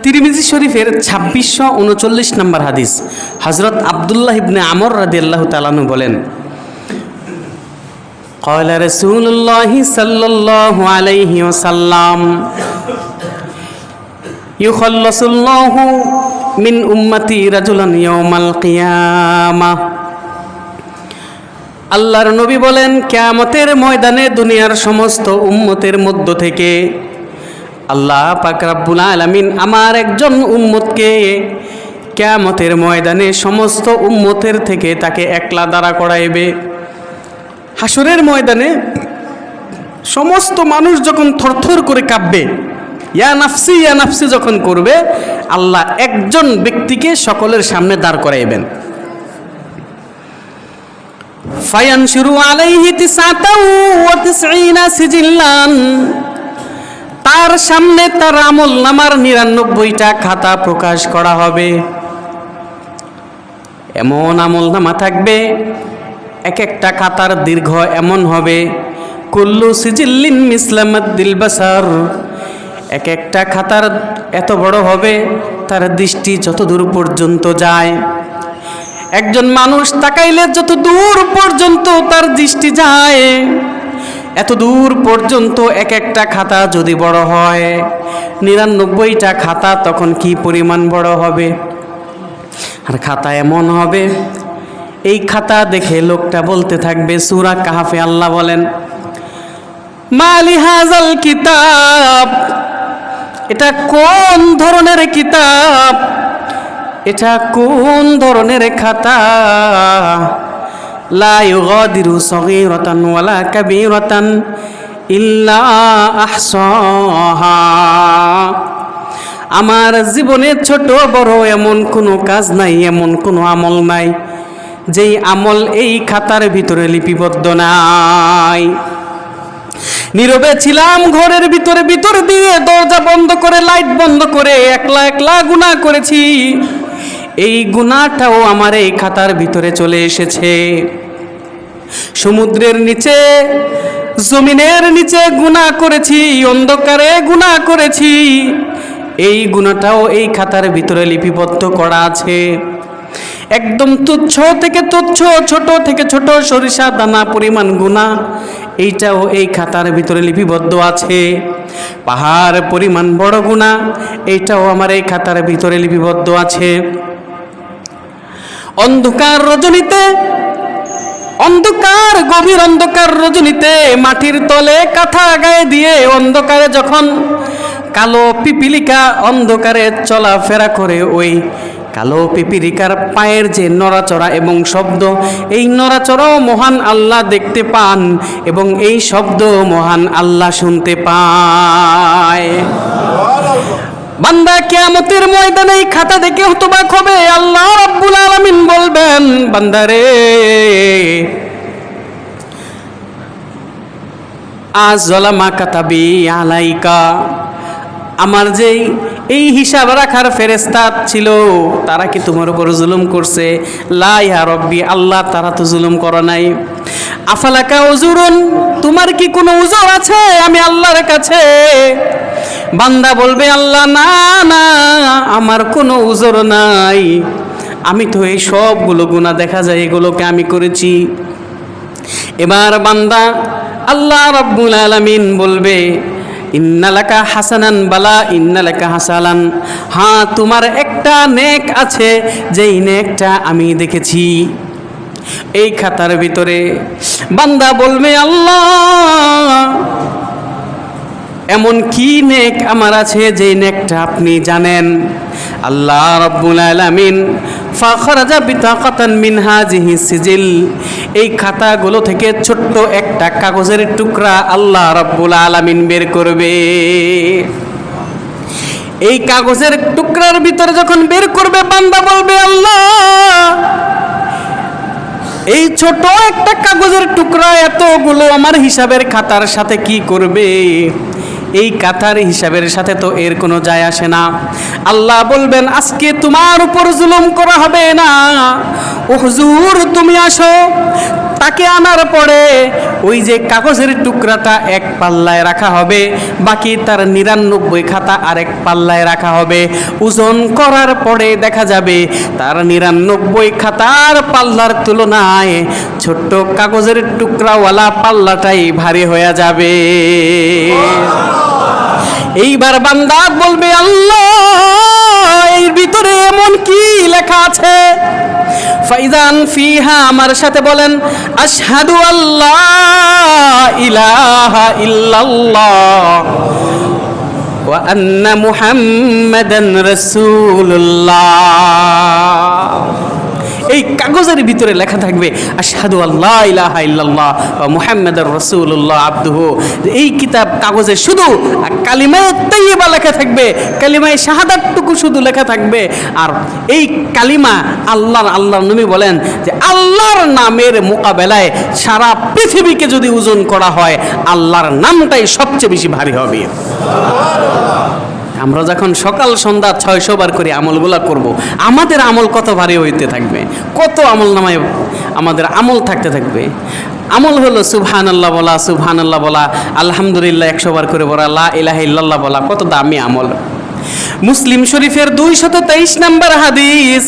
তিরমিজি শরীফের 2639 নম্বর হাদিস। হযরত আব্দুল্লাহ ইবনে আমর রাদিয়াল্লাহু তাআলা আনহু বলেন, قال رسول الله صلى الله عليه وسلم يخلص الله من أمتي رجلا يوم القيامة। আল্লাহর নবী বলেন, কিয়ামতের ময়দানে দুনিয়ার সমস্ত উম্মতের মধ্য থেকে আল্লাহ পাক রব্বুল আলামিন আমার একজন উম্মতকে কিয়ামতের ময়দানে সমস্ত উম্মতের থেকে তাকে একলা দাঁড়া করাইবে। হাসরের ময়দানে সমস্ত মানুষ যখন থরথর করে কাঁপবে, ইয়া নাফসি যখন করবে, আল্লাহ একজন ব্যক্তিকে সকলের সামনে দাঁড় করাইবেন। ফায়ানশুরু আলাইহি 99 সিজিল্লান, তার সামনে তার আমল নামার 99টা খাতা প্রকাশ করা হবে। এমন আমল নামা থাকবে, এক একটা খাতার দীর্ঘ এমন হবে, কুল্লু সিজিল্লিন মিসলামাদ্দিল বাসার, এক একটা খাতার এত বড় হবে তার দৃষ্টি যত দূর পর্যন্ত যায়। একজন মানুষ তাকাইলে যত দূর পর্যন্ত তার দৃষ্টি যায়, এত দূর পর্যন্ত এক একটা খাতা যদি বড় হয়, 99টা খাতা তখন কি পরিমাণ বড় হবে। আর খাতা এমন হবে, এই খাতা দেখে লোকটা বলতে থাকবে, সূরা কাহফে আল্লাহ বলেন, মালি হাযাল কিতাব, এটা কোন ধরনের কিতাব, এটা কোন ধরনের খাতা, লা ইউগাদিরু সগীরাতান ওয়ালা কাবীরাতান ইল্লা আহসাহা। আমার জীবনে ছোট বড় এমন কোনো কাজ নাই, এমন কোনো আমল নাই যেই আমল এই খাতার ভিতরে লিপিবদ্ধ নাই। নীরবে ছিলাম ঘরের ভিতর দিয়ে, দরজা বন্ধ করে লাইট বন্ধ করে একলা গুনাহ করেছি, এই গুনাহটাও আমার এই খাতার ভিতরে চলে এসেছে। সমুদ্রের নিচে, জমিনের নিচে গুনাহ করেছি, অন্ধকারে গুনাহ করেছি, এই গুনাহটাও এই খাতার ভিতরে লিপিবদ্ধ করা আছে। একদম তুচ্ছ থেকে তুচ্ছ, ছোট থেকে ছোট সরিষা দানা পরিমাণ গুনাহ, এইটাও এই খাতার ভিতরে লিপিবদ্ধ আছে। পাহাড় পরিমাণ বড় গুনাহ, এইটাও আমার এই খাতার ভিতরে লিপিবদ্ধ আছে। অন্ধকার রজনীতে, অন্ধকার গভীর অন্ধকার রজনীতে মাটির তলে কাঁথা গায়ে দিয়ে অন্ধকারে যখন কালো পিপিলিকা অন্ধকারে চলাফেরা করে, ওই কালো পিপিলিকার পায়ের যে নড়াচড়া এবং শব্দ, এই নড়াচড়াও মহান আল্লাহ দেখতে পান এবং এই শব্দ মহান আল্লাহ শুনতে পায়। বান্দা কিয়ামতের ময়দানে এই খাতা দেখে হতবাক হবে। আল্লাহ রাব্বুল আলামিন বলবেন, বান্দারে আজ জালামা কাতাবি আলাইকা, আমার যেই এই হিসাব রাখার ফেরেশতা ছিল তারা কি তোমার উপর জুলুম করছে? লা ইয়া রব্বি, আল্লাহ তারা তো জুলুম করে নাই। আফালাকা উজুরুন, তোমার কি কোনো উজর আছে আমি আল্লাহর কাছে? বান্দা বলবে, আল্লাহ না না, আমার কোনো উজর নাই, আমি তো এই সবগুলো গুনাহ দেখা যায় এগুলোকে আমি করেছি। এবার বান্দা আল্লাহ রাব্বুল আলামিন বলবে, ইন্নালাকা হাসানান, বালা ইন্নালাকা হাসানান, হ্যাঁ তোমার একটা নেক আছে, যেই নেকটা আমি দেখেছি এই খাতার ভিতরে। বান্দা বলবে, আল্লাহ এমন কি নেক আমার আছে যেই নেকটা আপনি জানেন? আল্লাহ রাব্বুল আলামিন ফাখরাজা বিতাকাতান মিন হাযিহি সিজিল, এই খাতাগুলো থেকে ছোট্ট একটা কাগজের টুকরা আল্লাহ রাব্বুল আলামিন বের করবে। এই কাগজের টুকরার ভিতরে যখন বের করবে, বান্দা বলবে, আল্লাহ এই ছোট একটা কাগজের টুকরা এতগুলো আমার হিসাবের খাতার সাথে কি করবে? এই কাতার হিসাবের সাথে তো এর কোনো যায় আসে না। আল্লাহ বলবেন, আজকে তোমার উপর জুলুম করা হবে না, ও হুজুর তুমি আসো, তাকে আনার পরে ওই যে কাগজের টুকরাটা এক পাল্লায় রাখা হবে, বাকি তার 99 খাতা আরেক পাল্লায় রাখা হবে। ওজন করার পরে দেখা যাবে তার 99 খাতার পাল্লার তুলনায় ছোট্ট কাগজের টুকরাওয়ালা পাল্লাটাই ভারী হয়ে যাবে। এইবার বান্দা বলবে, আল্লাহ এর ভিতরে এমন কি লেখা আছে? ফাইজান ফিহা, আমার সাথে বলেন, আশহাদু আল্লাহ ইলাহা ইল্লাল্লাহ ওয়া আন্না মুহাম্মাদান রাসূলুল্লাহ। এই কাগজের ভিতরে লেখা থাকবে আশহাদু আল্লাহ ইলাহা ইল্লাল্লাহ ওয়া মুহাম্মাদুর রাসূলুল্লাহ আবদুহু। এই কিতাব কাগজে শুধু কালিমায়ে তাইয়্যিবা লেখা থাকবে, কালিমায়ে শাহাদাতটুকু শুধু লেখা থাকবে। আর এই কালিমা আল্লাহর নবী বলেন যে আল্লাহর নামের মোকাবেলায় সারা পৃথিবীকে যদি ওজন করা হয়, আল্লাহর নামটাই সবচেয়ে বেশি ভারী হবে। আমরা যখন সকাল সন্ধ্যা 600 বার করে আমলগুলা করব, আমাদের আমল কত ভারী হইতে থাকবে, কত আমল নামায় আমাদের আমল থাকতে থাকবে। আমল হলো সুবহানাল্লাহ বলা, সুবহানাল্লাহ বলা, আলহামদুলিল্লাহ 100 বার করে বলা, লা ইলাহা ইল্লাল্লাহ বলা, কত দামি আমল। মুসলিম শরীফের 223 নম্বর হাদিস,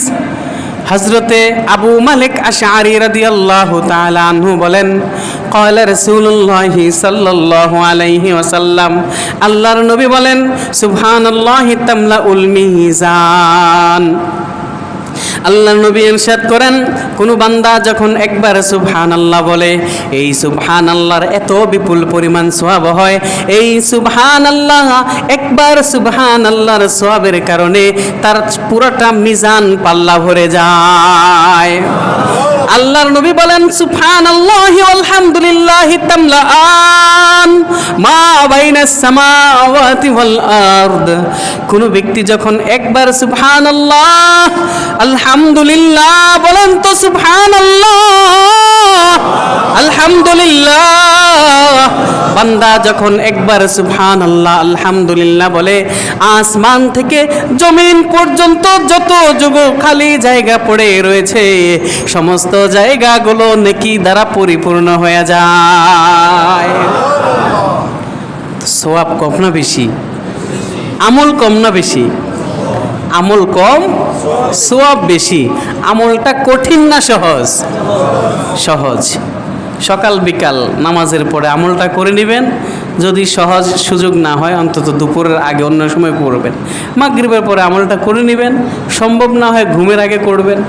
হযরতে আবু মালিক আশআরী রাদিয়াল্লাহু তাআলা আনহু বলেন, ক্বালা রাসূলুল্লাহি সাল্লাল্লাহু আলাইহি ওয়াসাল্লাম, আল্লাহর নবী বলেন, সুবহানাল্লাহি তামলাউল মিজান। আল্লাহর নবী ইরশাদ করেন, কোন বান্দা যখন একবার সুবহানাল্লাহ বলে, এই সুবহানাল্লাহর এত বিপুল পরিমাণ সওয়াব হয়। এই সুবহানাল্লাহ, একবার সুবহানাল্লাহর সওয়াবের কারণে তার পুরোটা মিজান পাল্লা ভরে যায়। আল্লাহর নবী বলেন, সুবহানাল্লাহি আলহামদুলিল্লাহি তামলাআন মা বাইনাস সামাওয়াতি ওয়াল আরদ। কোন ব্যক্তি যখন একবার সুবহানাল্লাহ আলহামদুলিল্লাহ বলেন তো সুবহানাল্লাহ আলহামদুলিল্লাহ, বান্দা যখন একবার সুবহানাল্লাহ আলহামদুলিল্লাহ বলে, আসমান থেকে জমিন পর্যন্ত যত যুগ খালি জায়গা পড়ে রয়েছে, সমস্ত জায়গাগুলো নেকি দ্বারা পরিপূর্ণ হয়ে যায়। সওয়াব কম না বেশি? আমল কম না বেশি? আমল কম, সওয়াব বেশি। আমলটা কঠিন না সহজ? সহজ। সকাল বিকাল নামাজের পরে আমলটা করে নেবেন। যদি সহজ সুযোগ না হয়, অন্তত দুপুরের আগে অন্য সময় করবেন। মাগরিবের পরে আমলটা করে নেবেন। সম্ভব না হয় ঘুমের আগে করবেন।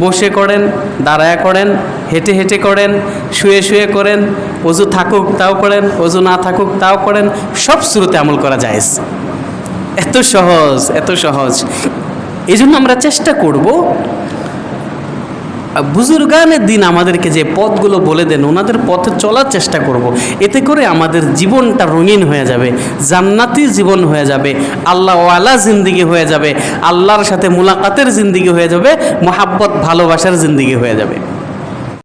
বসে করেন, দাঁড়ায়া করেন, হেঁটে হেঁটে করেন, শুয়ে শুয়ে করেন, ওযু থাকুক তাও করেন, ওযু না থাকুক তাও করেন। সব শুরুতে আমল করা যায়। এত সহজ, এত সহজ। এই জন্য আমরা চেষ্টা করব, বুজুর্গানের দিন আমাদেরকে যে পথগুলো বলে দেন, ওনাদের পথে চলার চেষ্টা করব। এতে করে আমাদের জীবনটা রঙিন হয়ে যাবে, জান্নাতি জীবন হয়ে যাবে, আল্লাহওয়ালা জিন্দিগি হয়ে যাবে, আল্লাহর সাথে মুলাকাতের জিন্দিগি হয়ে যাবে, মোহাব্বত ভালোবাসার জিন্দিগি হয়ে যাবে।